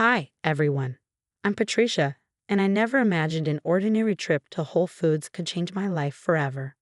Hi, everyone. I'm Patricia, and I never imagined an ordinary trip to Whole Foods could change my life forever.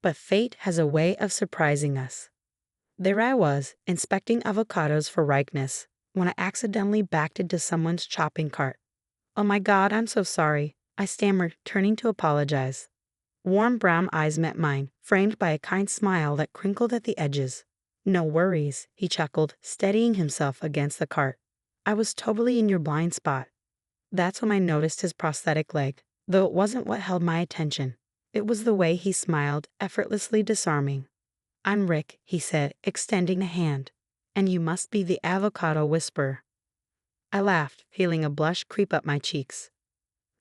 But fate has a way of surprising us. There I was, inspecting avocados for ripeness, when I accidentally backed into someone's shopping cart. Oh my God, I'm so sorry, I stammered, turning to apologize. Warm brown eyes met mine, framed by a kind smile that crinkled at the edges. No worries, he chuckled, steadying himself against the cart. I was totally in your blind spot. That's when I noticed his prosthetic leg, though it wasn't what held my attention. It was the way he smiled, effortlessly disarming. I'm Rick, he said, extending a hand. And you must be the avocado whisperer. I laughed, feeling a blush creep up my cheeks.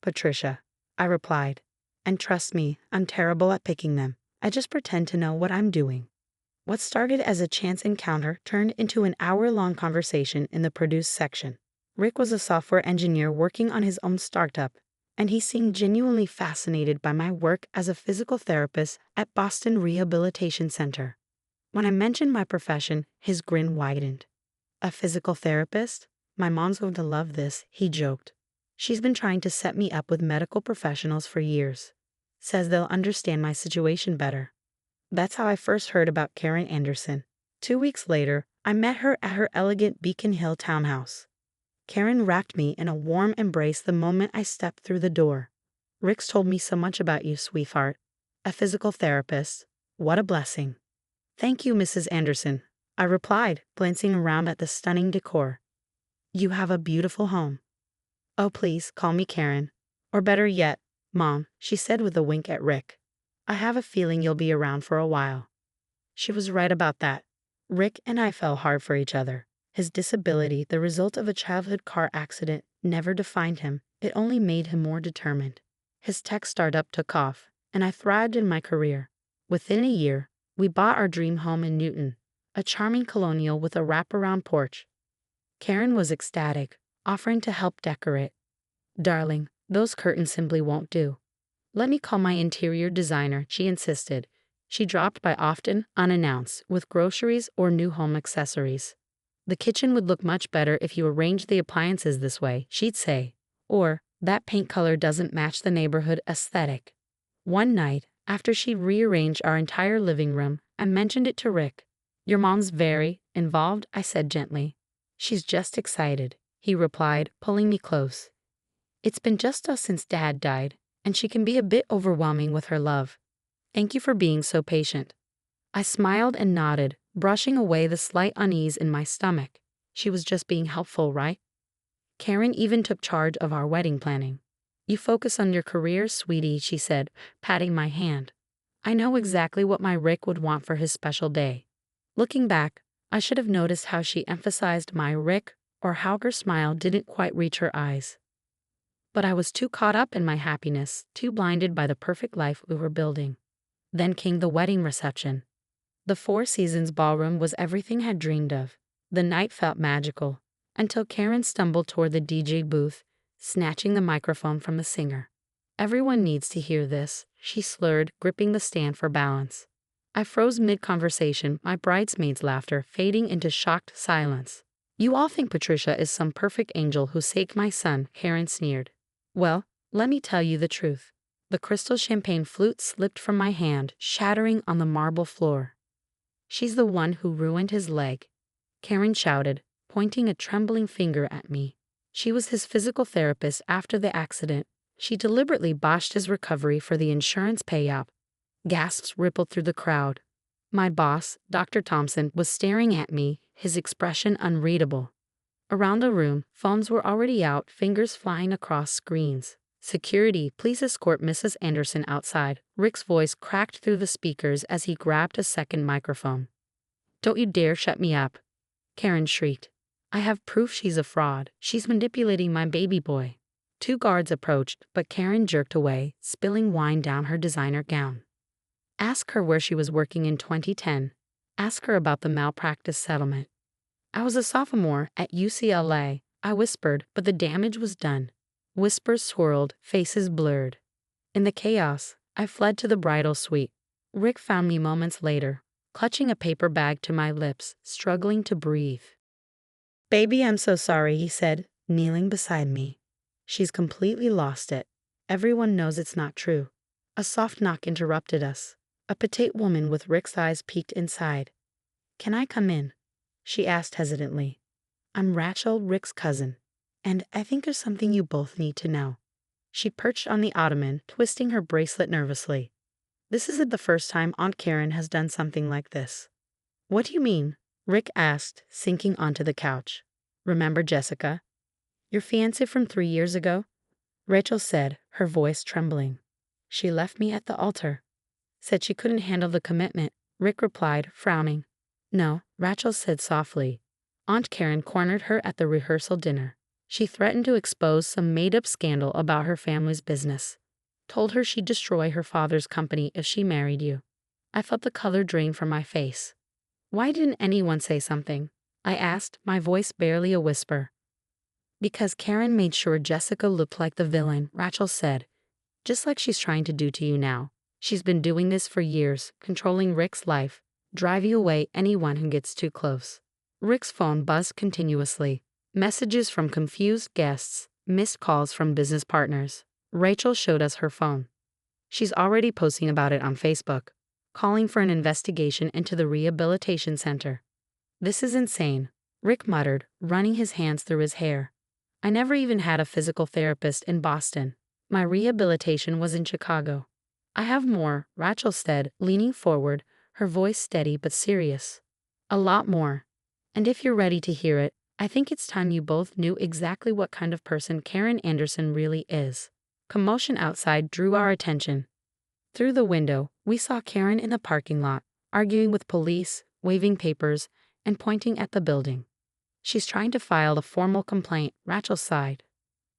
Patricia, I replied. And trust me, I'm terrible at picking them. I just pretend to know what I'm doing. What started as a chance encounter turned into an hour-long conversation in the produce section. Rick was a software engineer working on his own startup, and he seemed genuinely fascinated by my work as a physical therapist at Boston Rehabilitation Center. When I mentioned my profession, his grin widened. A physical therapist? My mom's going to love this, he joked. She's been trying to set me up with medical professionals for years. Says they'll understand my situation better. That's how I first heard about Karen Anderson. 2 weeks later, I met her at her elegant Beacon Hill townhouse. Karen wrapped me in a warm embrace the moment I stepped through the door. Rick's told me so much about you, sweetheart. A physical therapist. What a blessing. Thank you, Mrs. Anderson, I replied, glancing around at the stunning decor. You have a beautiful home. Oh, please, call me Karen. Or better yet, Mom, she said with a wink at Rick. I have a feeling you'll be around for a while. She was right about that. Rick and I fell hard for each other. His disability, the result of a childhood car accident, never defined him. It only made him more determined. His tech startup took off, and I thrived in my career. Within a year, we bought our dream home in Newton, a charming colonial with a wraparound porch. Karen was ecstatic, offering to help decorate. Darling, those curtains simply won't do. Let me call my interior designer, she insisted. She dropped by often, unannounced, with groceries or new home accessories. The kitchen would look much better if you arranged the appliances this way, she'd say. Or, that paint color doesn't match the neighborhood aesthetic. One night, after she rearranged our entire living room, I mentioned it to Rick. Your mom's very involved, I said gently. She's just excited, he replied, pulling me close. It's been just us since Dad died, and she can be a bit overwhelming with her love. Thank you for being so patient. I smiled and nodded, brushing away the slight unease in my stomach. She was just being helpful, right? Karen even took charge of our wedding planning. You focus on your career, sweetie, she said, patting my hand. I know exactly what my Rick would want for his special day. Looking back, I should have noticed how she emphasized my Rick, or how her smile didn't quite reach her eyes. But I was too caught up in my happiness, too blinded by the perfect life we were building. Then came the wedding reception. The Four Seasons ballroom was everything I had dreamed of. The night felt magical, until Karen stumbled toward the DJ booth, snatching the microphone from the singer. Everyone needs to hear this, she slurred, gripping the stand for balance. I froze mid-conversation, my bridesmaids' laughter fading into shocked silence. You all think Patricia is some perfect angel who saved my son, Karen sneered. Well, let me tell you the truth. The crystal champagne flute slipped from my hand, shattering on the marble floor. She's the one who ruined his leg, Karen shouted, pointing a trembling finger at me. She was his physical therapist after the accident. She deliberately botched his recovery for the insurance payout. Gasps rippled through the crowd. My boss, Dr. Thompson, was staring at me, his expression unreadable. Around the room, phones were already out, fingers flying across screens. Security, please escort Mrs. Anderson outside. Rick's voice cracked through the speakers as he grabbed a second microphone. Don't you dare shut me up, Karen shrieked. I have proof she's a fraud. She's manipulating my baby boy. 2 guards approached, but Karen jerked away, spilling wine down her designer gown. Ask her where she was working in 2010. Ask her about the malpractice settlement. I was a sophomore at UCLA, I whispered, but the damage was done. Whispers swirled, faces blurred. In the chaos, I fled to the bridal suite. Rick found me moments later, clutching a paper bag to my lips, struggling to breathe. Baby, I'm so sorry, he said, kneeling beside me. She's completely lost it. Everyone knows it's not true. A soft knock interrupted us. A petite woman with Rick's eyes peeked inside. "Can I come in?" she asked hesitantly. "I'm Rachel, Rick's cousin, and I think there's something you both need to know." She perched on the ottoman, twisting her bracelet nervously. "This isn't the first time Aunt Karen has done something like this." "What do you mean?" Rick asked, sinking onto the couch. "Remember Jessica? Your fiancée from 3 years ago?" Rachel said, her voice trembling. "She left me at the altar. Said she couldn't handle the commitment," Rick replied, frowning. "No," Rachel said softly. "Aunt Karen cornered her at the rehearsal dinner. She threatened to expose some made-up scandal about her family's business. Told her she'd destroy her father's company if she married you." I felt the color drain from my face. "Why didn't anyone say something?" I asked, my voice barely a whisper. "Because Karen made sure Jessica looked like the villain," Rachel said. "Just like she's trying to do to you now. She's been doing this for years, controlling Rick's life, driving away anyone who gets too close." Rick's phone buzzed continuously. Messages from confused guests, missed calls from business partners. Rachel showed us her phone. "She's already posting about it on Facebook, calling for an investigation into the rehabilitation center." "This is insane," Rick muttered, running his hands through his hair. "I never even had a physical therapist in Boston. My rehabilitation was in Chicago." "I have more," Rachel said, leaning forward, her voice steady but serious. "A lot more. And if you're ready to hear it, I think it's time you both knew exactly what kind of person Karen Anderson really is." Commotion outside drew our attention. Through the window, we saw Karen in the parking lot, arguing with police, waving papers, and pointing at the building. "She's trying to file a formal complaint," Rachel sighed.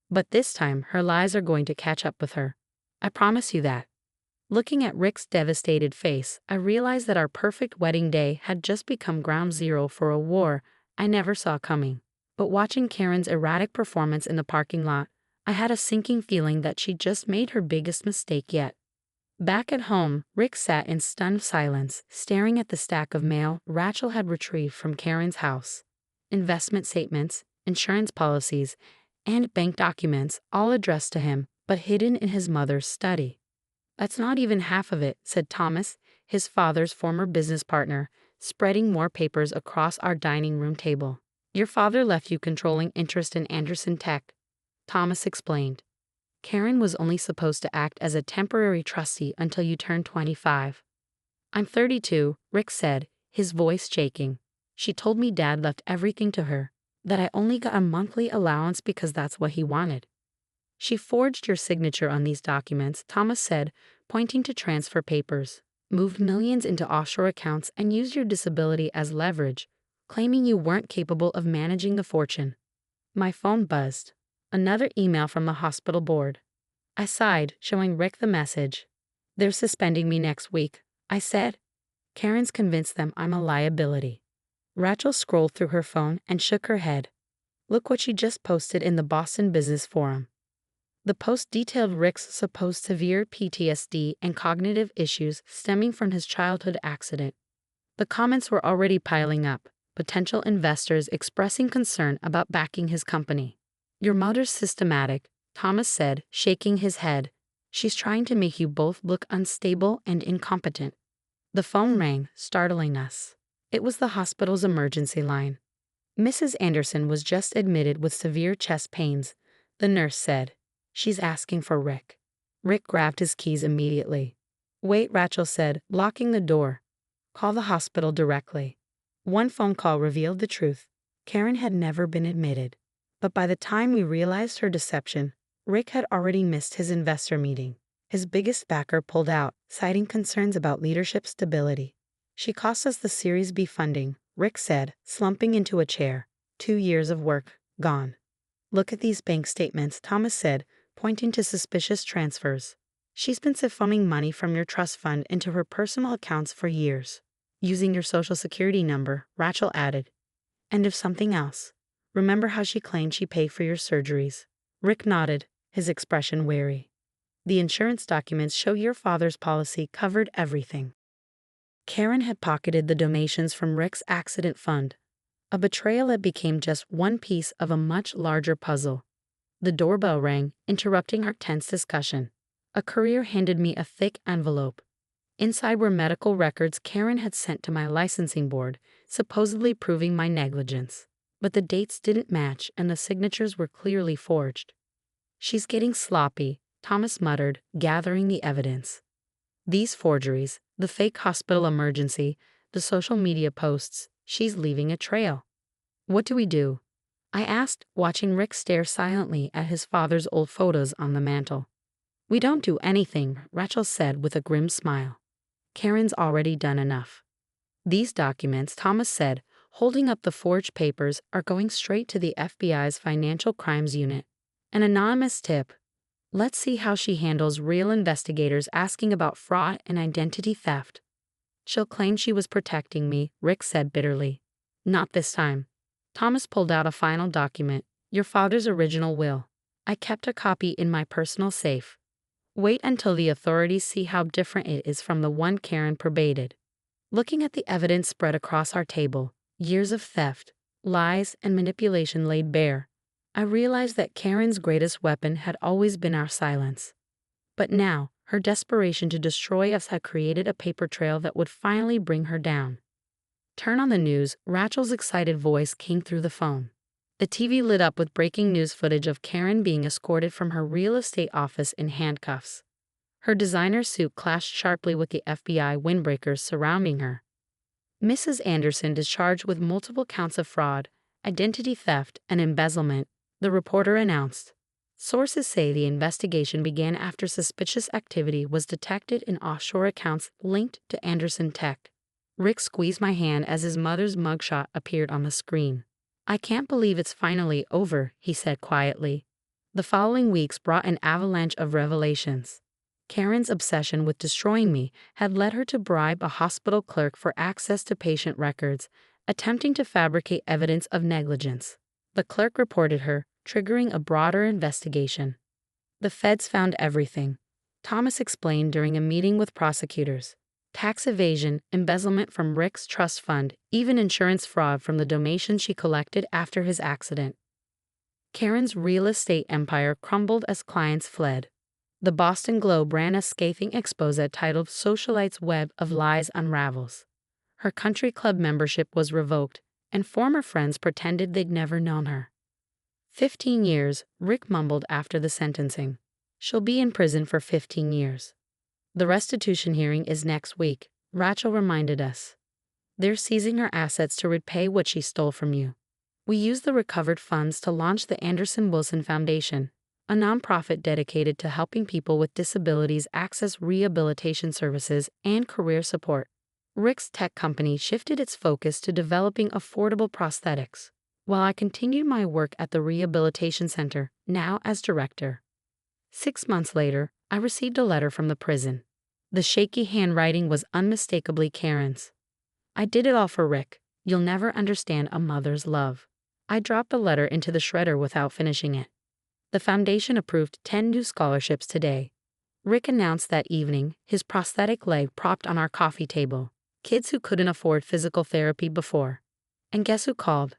"But this time, her lies are going to catch up with her. I promise you that." Looking at Rick's devastated face, I realized that our perfect wedding day had just become ground zero for a war I never saw coming. But watching Karen's erratic performance in the parking lot, I had a sinking feeling that she'd just made her biggest mistake yet. Back at home, Rick sat in stunned silence, staring at the stack of mail Rachel had retrieved from Karen's house. Investment statements, insurance policies, and bank documents, all addressed to him, but hidden in his mother's study. "That's not even half of it," said Thomas, his father's former business partner, spreading more papers across our dining room table. "Your father left you controlling interest in Anderson Tech," Thomas explained. "Karen was only supposed to act as a temporary trustee until you turned 25. "I'm 32, Rick said, his voice shaking. "She told me Dad left everything to her, that I only got a monthly allowance because that's what he wanted." "She forged your signature on these documents," Thomas said, pointing to transfer papers. "Moved millions into offshore accounts and used your disability as leverage, claiming you weren't capable of managing the fortune." My phone buzzed. Another email from the hospital board. I sighed, showing Rick the message. "They're suspending me next week," I said. "Karen's convinced them I'm a liability." Rachel scrolled through her phone and shook her head. "Look what she just posted in the Boston Business Forum." The post detailed Rick's supposed severe PTSD and cognitive issues stemming from his childhood accident. The comments were already piling up, potential investors expressing concern about backing his company. "Your mother's systematic," Thomas said, shaking his head. "She's trying to make you both look unstable and incompetent." The phone rang, startling us. It was the hospital's emergency line. "Mrs. Anderson was just admitted with severe chest pains," the nurse said. "She's asking for Rick." Rick grabbed his keys immediately. "Wait," Rachel said, locking the door. "Call the hospital directly." One phone call revealed the truth. Karen had never been admitted. But by the time we realized her deception, Rick had already missed his investor meeting. His biggest backer pulled out, citing concerns about leadership stability. "She cost us the Series B funding," Rick said, slumping into a chair. 2 years of work, gone. "Look at these bank statements," Thomas said, pointing to suspicious transfers. "She's been siphoning money from your trust fund into her personal accounts for years." "Using your social security number," Rachel added. "And if something else. Remember how she claimed she paid for your surgeries?" Rick nodded, his expression wary. "The insurance documents show your father's policy covered everything." Karen had pocketed the donations from Rick's accident fund. A betrayal that became just one piece of a much larger puzzle. The doorbell rang, interrupting our tense discussion. A courier handed me a thick envelope. Inside were medical records Karen had sent to my licensing board, supposedly proving my negligence. But the dates didn't match and the signatures were clearly forged. "She's getting sloppy," Thomas muttered, gathering the evidence. These forgeries, the fake hospital emergency, the social media posts, she's leaving a trail. "What do we do?" I asked, watching Rick stare silently at his father's old photos on the mantel. "We don't do anything," Rachel said with a grim smile. "Karen's already done enough." "These documents," Thomas said, holding up the forged papers, "are going straight to the FBI's Financial Crimes Unit. An anonymous tip. Let's see how she handles real investigators asking about fraud and identity theft." "She'll claim she was protecting me," Rick said bitterly. "Not this time." Thomas pulled out a final document, your father's original will. "I kept a copy in my personal safe. Wait until the authorities see how different it is from the one Karen perpetrated." Looking at the evidence spread across our table, years of theft, lies, and manipulation laid bare, I realized that Karen's greatest weapon had always been our silence. But now, her desperation to destroy us had created a paper trail that would finally bring her down. "Turn on the news," Rachel's excited voice came through the phone. The TV lit up with breaking news footage of Karen being escorted from her real estate office in handcuffs. Her designer suit clashed sharply with the FBI windbreakers surrounding her. "Mrs. Anderson is charged with multiple counts of fraud, identity theft, and embezzlement," the reporter announced. Sources say the investigation began after suspicious activity was detected in offshore accounts linked to Anderson Tech. Rick squeezed my hand as his mother's mugshot appeared on the screen. "I can't believe it's finally over," he said quietly. The following weeks brought an avalanche of revelations. Karen's obsession with destroying me had led her to bribe a hospital clerk for access to patient records, attempting to fabricate evidence of negligence. The clerk reported her, triggering a broader investigation. "The feds found everything," Thomas explained during a meeting with prosecutors. "Tax evasion, embezzlement from Rick's trust fund, even insurance fraud from the donations she collected after his accident." Karen's real estate empire crumbled as clients fled. The Boston Globe ran a scathing exposé titled "Socialite's Web of Lies Unravels." Her country club membership was revoked, and former friends pretended they'd never known her. 15 years, Rick mumbled after the sentencing. "She'll be in prison for 15 years. The restitution hearing is next week," Rachel reminded us. "They're seizing her assets to repay what she stole from you." We used the recovered funds to launch the Anderson Wilson Foundation, a nonprofit dedicated to helping people with disabilities access rehabilitation services and career support. Rick's tech company shifted its focus to developing affordable prosthetics, while I continued my work at the Rehabilitation Center, now as director. 6 months later, I received a letter from the prison. The shaky handwriting was unmistakably Karen's. "I did it all for Rick. You'll never understand a mother's love." I dropped the letter into the shredder without finishing it. The foundation approved 10 new scholarships today. Rick announced that evening, his prosthetic leg propped on our coffee table. Kids who couldn't afford physical therapy before. "And guess who called?"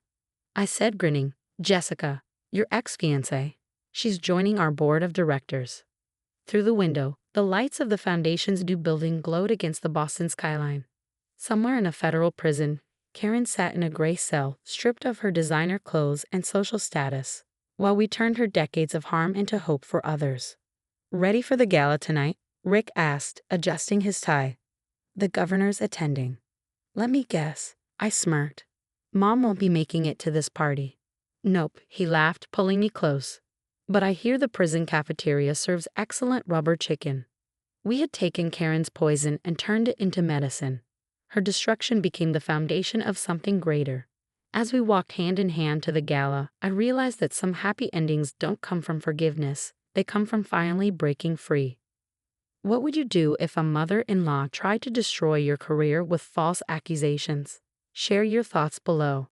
I said, grinning. "Jessica, your ex-fiancée. She's joining our board of directors." Through the window, the lights of the foundation's new building glowed against the Boston skyline. Somewhere in a federal prison, Karen sat in a gray cell, stripped of her designer clothes and social status, while we turned her decades of harm into hope for others. "Ready for the gala tonight?" Rick asked, adjusting his tie. "The governor's attending." "Let me guess." I smirked. "Mom won't be making it to this party." "Nope," he laughed, pulling me close. "But I hear the prison cafeteria serves excellent rubber chicken." We had taken Karen's poison and turned it into medicine. Her destruction became the foundation of something greater. As we walked hand in hand to the gala, I realized that some happy endings don't come from forgiveness, they come from finally breaking free. What would you do if a mother-in-law tried to destroy your career with false accusations? Share your thoughts below.